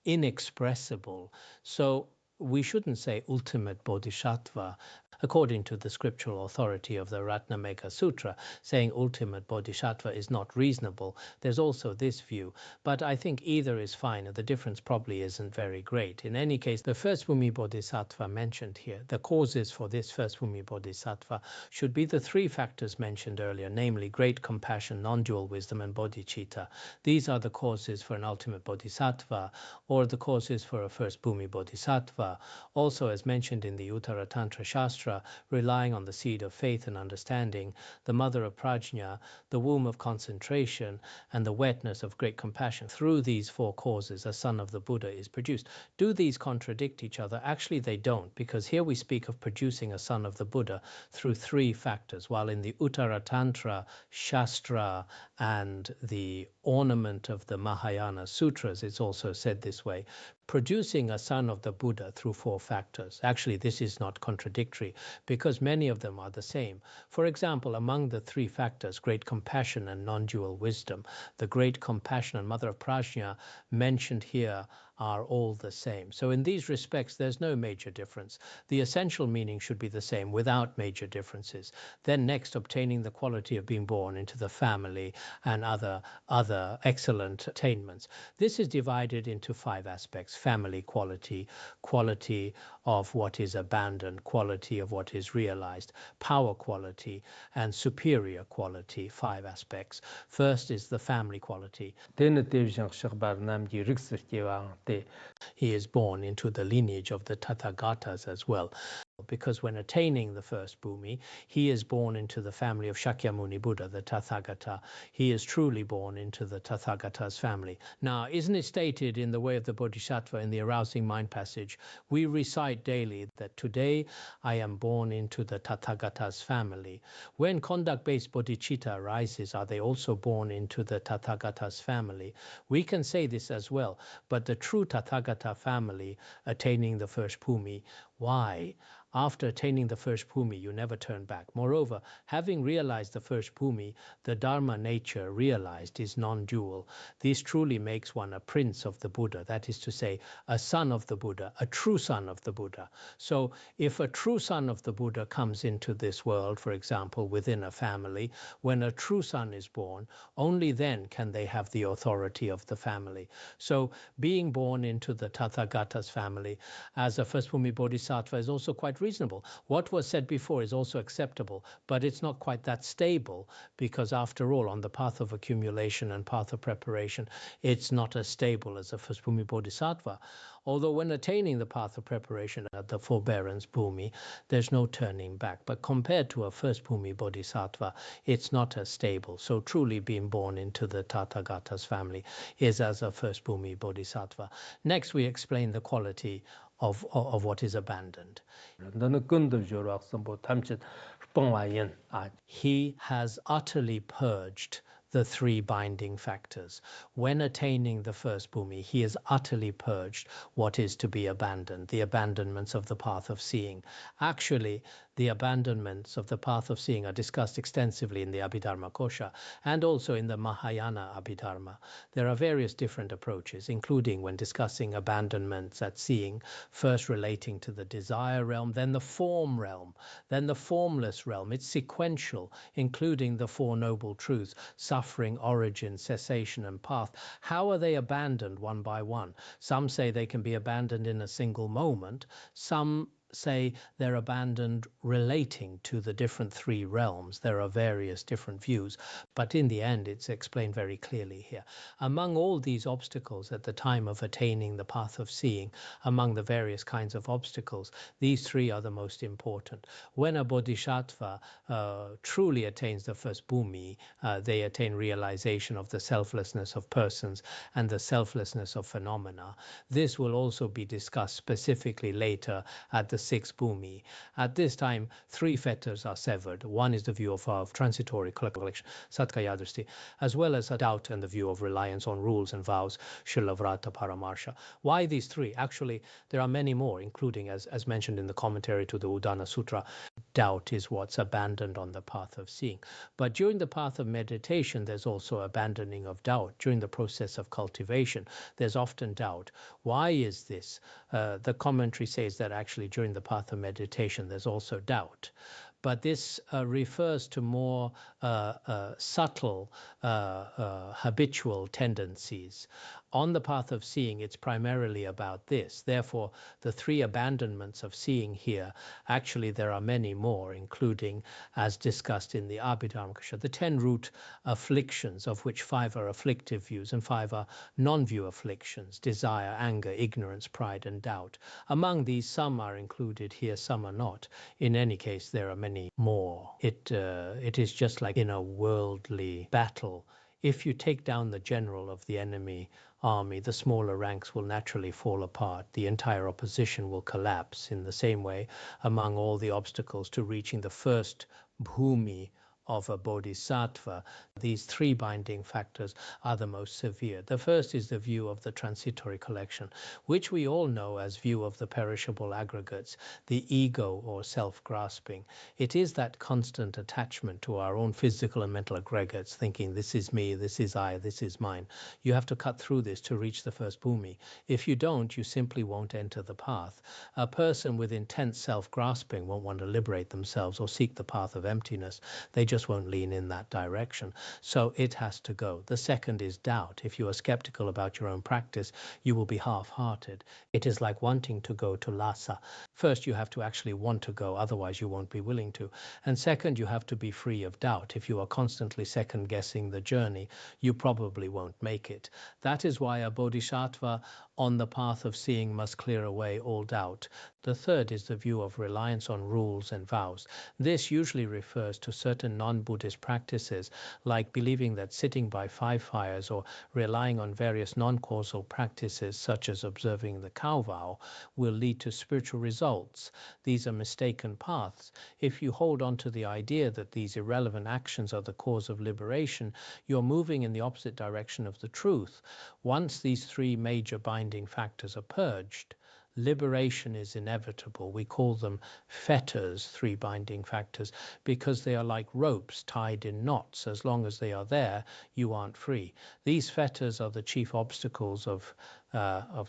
inexpressible. So we shouldn't say ultimate bodhisattva. According to the scriptural authority of the Ratnameka Sutra, saying ultimate bodhisattva is not reasonable. There's also this view, but I think either is fine, and the difference probably isn't very great. In any case, the first Bhumi bodhisattva mentioned here, the causes for this first Bhumi bodhisattva should be the three factors mentioned earlier, namely great compassion, non-dual wisdom, and bodhicitta. These are the causes for an ultimate bodhisattva, or the causes for a first Bhumi bodhisattva. Also, as mentioned in the Uttara Tantra Shastra, relying on the seed of faith and understanding, the mother of prajna, the womb of concentration, and the wetness of great compassion. Through these four causes, a son of the Buddha is produced. Do these contradict each other? Actually, they don't, because here we speak of producing a son of the Buddha through three factors, while in the Uttara Tantra Shastra and the ornament of the Mahayana Sutras, it's also said this way, producing a son of the Buddha through four factors. Actually, this is not contradictory because many of them are the same. For example, among the three factors, great compassion and non-dual wisdom, the great compassion and mother of prajna mentioned here are all the same. So in these respects, there's no major difference. The essential meaning should be the same without major differences. Then next, obtaining the quality of being born into the family and other excellent attainments. This is divided into five aspects: family quality, quality of what is abandoned, quality of what is realized, power quality, and superior quality, five aspects. First is the family quality. He is born into the lineage of the Tathagatas as well, because when attaining the first Bhumi, he is born into the family of Shakyamuni Buddha, the Tathagata. He is truly born into the Tathagata's family. Now, isn't it stated in the Way of the Bodhisattva in the Arousing Mind passage, we recite daily that today I am born into the Tathagata's family. When conduct-based bodhicitta arises, are they also born into the Tathagata's family? We can say this as well, but the true Tathagata family attaining the first Bhumi, why? After attaining the first Bhumi, you never turn back. Moreover, having realized the first Bhumi, the Dharma nature realized is non-dual. This truly makes one a prince of the Buddha, that is to say, a son of the Buddha, a true son of the Buddha. So if a true son of the Buddha comes into this world, for example, within a family, when a true son is born, only then can they have the authority of the family. So being born into the Tathagata's family as a first Bhumi Bodhisattva is also quite reasonable. What was said before is also acceptable, but it's not quite that stable, because after all, on the path of accumulation and path of preparation, it's not as stable as a first Bhumi Bodhisattva. Although when attaining the path of preparation at the forbearance Bhumi, there's no turning back. But compared to a first Bhumi Bodhisattva, it's not as stable. So truly being born into the Tathagata's family is as a first Bhumi Bodhisattva. Next, we explain the quality of what is abandoned. He has utterly purged the three binding factors. When attaining the first Bhumi, he has utterly purged what is to be abandoned, the abandonments of the path of seeing. Actually, the abandonments of the path of seeing are discussed extensively in the Abhidharma Kosha and also in the Mahayana Abhidharma. There are various different approaches, including when discussing abandonments at seeing, first relating to the desire realm, then the form realm, then the formless realm. It's sequential, including the Four Noble Truths, suffering, origin, cessation, and path. How are they abandoned one by one? Some say they can be abandoned in a single moment. Some say they're abandoned relating to the different three realms. There are various different views, but in the end it's explained very clearly here. Among all these obstacles at the time of attaining the path of seeing, among the various kinds of obstacles, these three are the most important. When a bodhisattva truly attains the first Bhumi, they attain realization of the selflessness of persons and the selflessness of phenomena. This will also be discussed specifically later at the sixth Bhumi. At this time, three fetters are severed. One is the view of transitory collection, Satkayadristi, as well as a doubt and the view of reliance on rules and vows, Shilavrata Paramarsha. Why these three? Actually, there are many more, including, as mentioned in the commentary to the Udana Sutra, doubt is what's abandoned on the path of seeing. But during the path of meditation, there's also abandoning of doubt. During the process of cultivation, there's often doubt. Why is this? The commentary says that actually during the path of meditation, there's also doubt. But this refers to more subtle, habitual tendencies. On the path of seeing, it's primarily about this. Therefore, the three abandonments of seeing here, actually there are many more, including, as discussed in the Abhidharmakasha, the 10 root afflictions, of which 5 are afflictive views and 5 are non-view afflictions: desire, anger, ignorance, pride, and doubt. Among these, some are included here, some are not. In any case, there are many more. It is just like in a worldly battle. If you take down the general of the enemy army, the smaller ranks will naturally fall apart. The entire opposition will collapse. In the same way, among all the obstacles to reaching the first Bhumi of a Bodhisattva, these three binding factors are the most severe. The first is the view of the transitory collection, which we all know as view of the perishable aggregates, the ego or self-grasping. It is that constant attachment to our own physical and mental aggregates, thinking this is me, this is I, this is mine. You have to cut through this to reach the first Bhumi. If you don't, you simply won't enter the path. A person with intense self-grasping won't want to liberate themselves or seek the path of emptiness. They just won't lean in that direction. So it has to go. The second is doubt. If you are skeptical about your own practice, you will be half-hearted. It is like wanting to go to Lhasa. First, you have to actually want to go, otherwise you won't be willing to. And second, you have to be free of doubt. If you are constantly second-guessing the journey, you probably won't make it. That is why a bodhisattva on the path of seeing must clear away all doubt. The third is the view of reliance on rules and vows. This usually refers to certain non-Buddhist practices, like believing that sitting by 5 fires or relying on various non-causal practices, such as observing the cow vow, will lead to spiritual results. These are mistaken paths. If you hold on to the idea that these irrelevant actions are the cause of liberation, you're moving in the opposite direction of the truth. Once these 3 major binding factors are purged, liberation is inevitable. We call them fetters, 3 binding factors, because they are like ropes tied in knots. As long as they are there, you aren't free. These fetters are the chief obstacles of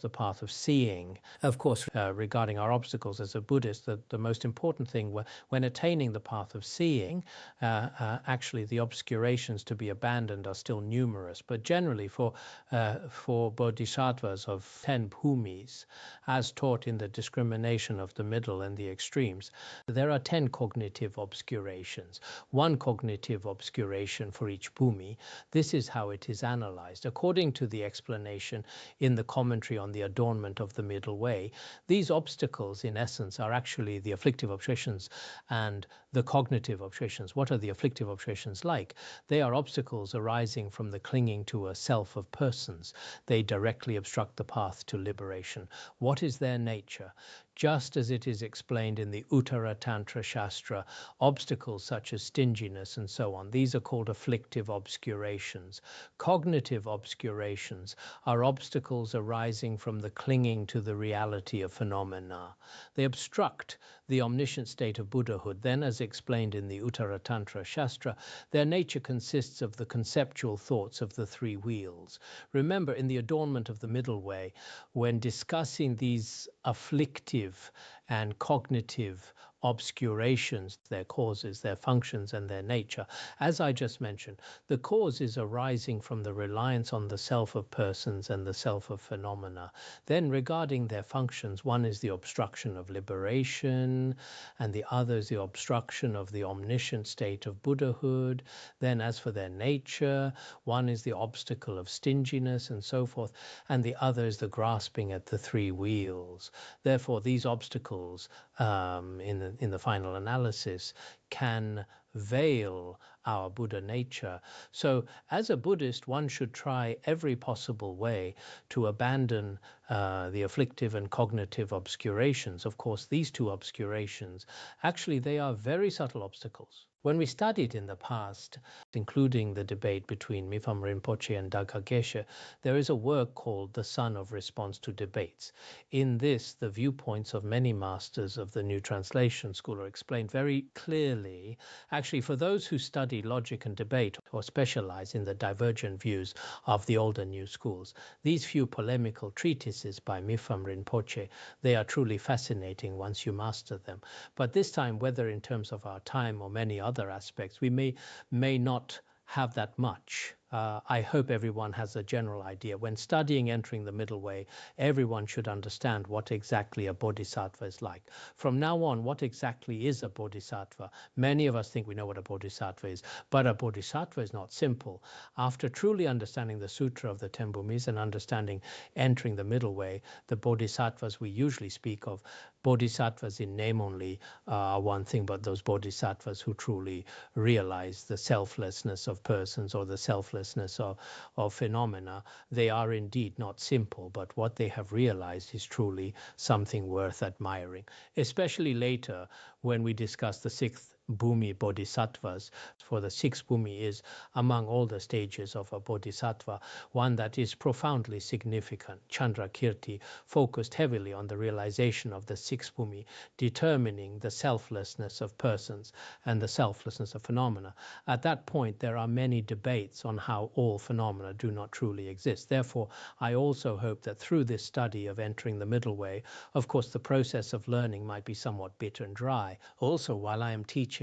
the path of seeing. Of course, regarding our obstacles as a Buddhist, the most important thing when attaining the path of seeing, actually the obscurations to be abandoned are still numerous. But generally for bodhisattvas of 10 bhumis, as taught in the discrimination of the middle and the extremes, there are 10 cognitive obscurations, 1 cognitive obscuration for each bhumi. This is how it is analyzed. According to the explanation in the commentary on the adornment of the middle way, these obstacles in essence are actually the afflictive obscurations and the cognitive obscurations. What are the afflictive obscurations like? They are obstacles arising from the clinging to a self of persons. They directly obstruct the path to liberation. What is their nature? Just as it is explained in the Uttara Tantra Shastra, obstacles such as stinginess and so on, these are called afflictive obscurations. Cognitive obscurations are obstacles arising from the clinging to the reality of phenomena. They obstruct the omniscient state of Buddhahood. Then, as explained in the Uttara Tantra Shastra, their nature consists of the conceptual thoughts of the 3 wheels. Remember, in the adornment of the middle way, when discussing these afflictive and cognitive obscurations, their causes, their functions, and their nature, as I just mentioned, the cause is arising from the reliance on the self of persons and the self of phenomena. Then regarding their functions, one is the obstruction of liberation, and the other is the obstruction of the omniscient state of Buddhahood. Then as for their nature, one is the obstacle of stinginess and so forth, and the other is the grasping at the 3 wheels. Therefore, these obstacles in the final analysis can veil our Buddha nature. So as a Buddhist, one should try every possible way to abandon the afflictive and cognitive obscurations. Of course, these two obscurations, actually, they are very subtle obstacles. When we studied in the past, including the debate between Mifam Rinpoche and Dagha Geshe, there is a work called The Sun of Response to Debates. In this, the viewpoints of many masters of the New Translation School are explained very clearly. Actually, for those who study logic and debate or specialize in the divergent views of the old and new schools, these few polemical treatises by Mifam Rinpoche, they are truly fascinating once you master them. But this time, whether in terms of our time or many other aspects, we may not have that much. I hope everyone has a general idea. When studying Entering the Middle Way, everyone should understand what exactly a bodhisattva is like. From now on, what exactly is a bodhisattva? Many of us think we know what a bodhisattva is, but a bodhisattva is not simple. After truly understanding the Sutra of the Ten Bhumis and understanding Entering the Middle Way, the bodhisattvas we usually speak of, bodhisattvas in name only are one thing, but those bodhisattvas who truly realize the selflessness of persons or the selflessness of phenomena, they are indeed not simple, but what they have realized is truly something worth admiring, especially later when we discuss the sixth Bhumi bodhisattvas. For the sixth Bhumi is, among all the stages of a bodhisattva, one that is profoundly significant. Chandrakirti focused heavily on the realization of the sixth Bhumi, determining the selflessness of persons and the selflessness of phenomena. At that point, there are many debates on how all phenomena do not truly exist. Therefore, I also hope that through this study of Entering the Middle Way, of course, the process of learning might be somewhat bitter and dry. Also, while I am teaching,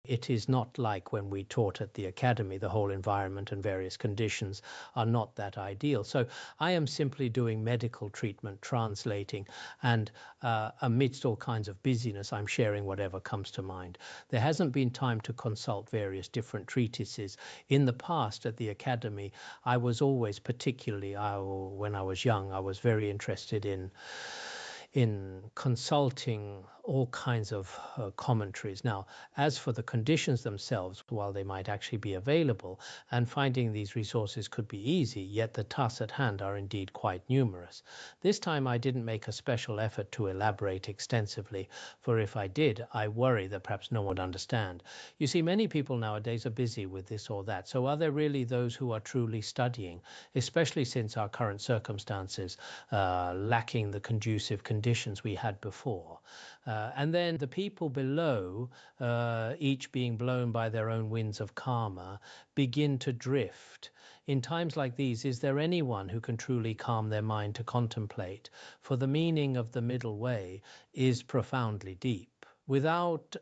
it is not like when we taught at the academy. The whole environment and various conditions are not that ideal. So I am simply doing medical treatment, translating, and amidst all kinds of busyness, I'm sharing whatever comes to mind. There hasn't been time to consult various different treatises. In the past at the academy, I was always, particularly when I was young, I was very interested in consulting all kinds of commentaries. Now, as for the conditions themselves, while they might actually be available, and finding these resources could be easy, yet the tasks at hand are indeed quite numerous. This time I didn't make a special effort to elaborate extensively, for if I did, I worry that perhaps no one would understand. You see, many people nowadays are busy with this or that, so are there really those who are truly studying, especially since our current circumstances lacking the conducive conditions we had before? And then the people below, each being blown by their own winds of karma, begin to drift. In times like these, is there anyone who can truly calm their mind to contemplate? For the meaning of the middle way is profoundly deep. Without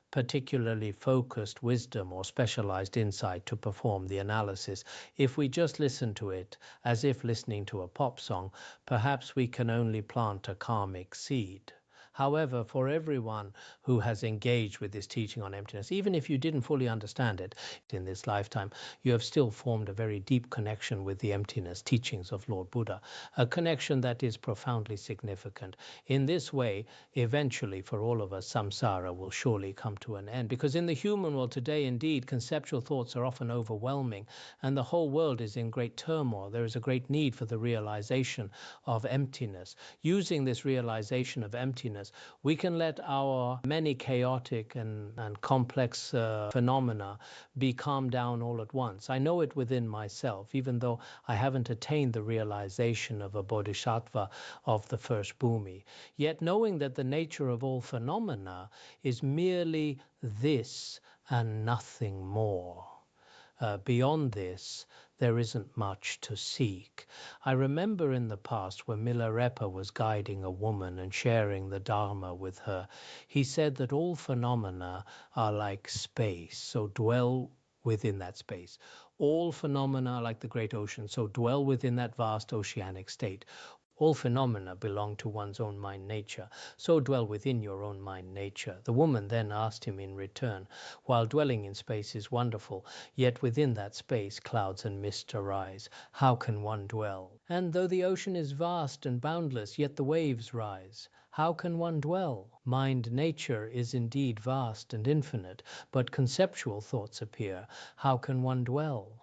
particularly focused wisdom or specialized insight to perform the analysis, if we just listen to it as if listening to a pop song, perhaps we can only plant a karmic seed. However, for everyone who has engaged with this teaching on emptiness, even if you didn't fully understand it in this lifetime, you have still formed a very deep connection with the emptiness teachings of Lord Buddha, a connection that is profoundly significant. In this way, eventually, for all of us, samsara will surely come to an end. Because in the human world today, indeed, conceptual thoughts are often overwhelming, and the whole world is in great turmoil. There is a great need for the realization of emptiness. Using this realization of emptiness, we can let our many chaotic and complex phenomena be calmed down all at once. I know it within myself, even though I haven't attained the realization of a bodhisattva of the first Bhumi. Yet knowing that the nature of all phenomena is merely this and nothing more. Beyond this, there isn't much to seek. I remember in the past when Milarepa was guiding a woman and sharing the Dharma with her, he said that all phenomena are like space, so dwell within that space. All phenomena are like the great ocean, so dwell within that vast oceanic state. All phenomena belong to one's own mind nature, so dwell within your own mind nature. The woman then asked him in return, while dwelling in space is wonderful, yet within that space clouds and mist arise. How can one dwell? And though the ocean is vast and boundless, yet the waves rise. How can one dwell? Mind nature is indeed vast and infinite, but conceptual thoughts appear. How can one dwell?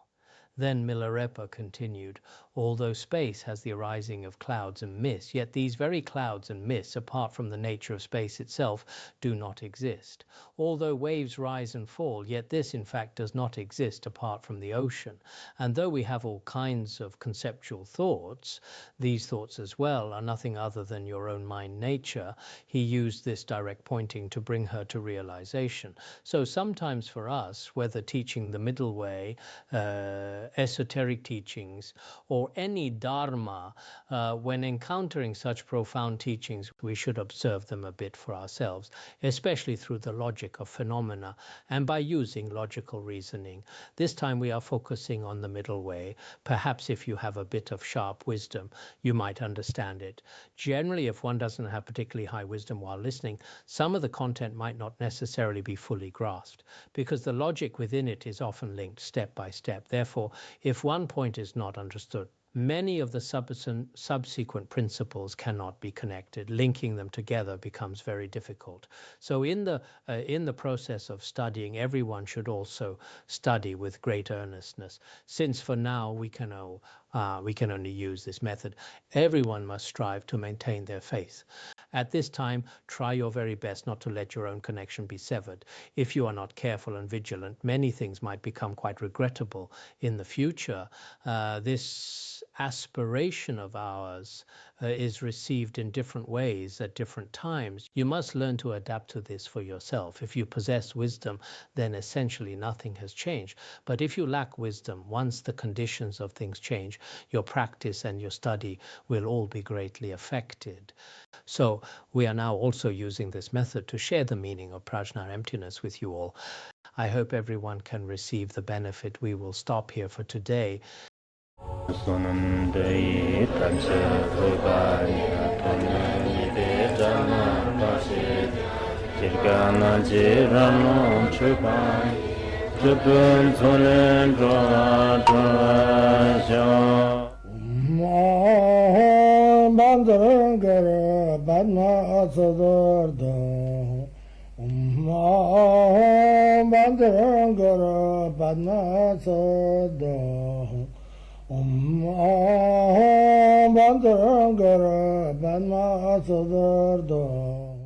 Then Milarepa continued, although space has the arising of clouds and mists, yet these very clouds and mists, apart from the nature of space itself, do not exist. Although waves rise and fall, yet this in fact does not exist apart from the ocean. And though we have all kinds of conceptual thoughts, these thoughts as well are nothing other than your own mind nature. He used this direct pointing to bring her to realization. So sometimes for us, whether teaching the middle way, esoteric teachings, or any dharma, when encountering such profound teachings, we should observe them a bit for ourselves, especially through the logic of phenomena and by using logical reasoning. This time we are focusing on the middle way. Perhaps if you have a bit of sharp wisdom, you might understand it. Generally, if one doesn't have particularly high wisdom while listening, some of the content might not necessarily be fully grasped, because the logic within it is often linked step by step. Therefore, if one point is not understood, many of the subsequent principles cannot be connected. Linking them together becomes very difficult. So in the process of studying, everyone should also study with great earnestness. Since for now we can only use this method, everyone must strive to maintain their faith. At this time, try your very best not to let your own connection be severed. If you are not careful and vigilant, many things might become quite regrettable in the future. This aspiration of ours is received in different ways at different times. You must learn to adapt to this for yourself. If you possess wisdom, then essentially nothing has changed. But if you lack wisdom, once the conditions of things change, your practice and your study will all be greatly affected. So we are now also using this method to share the meaning of prajna emptiness with you all. I hope everyone can receive the benefit. We will stop here for today. Bandangara Badna Sodargye Bandangara Badna Sodargye Bandangara Badna Sodargye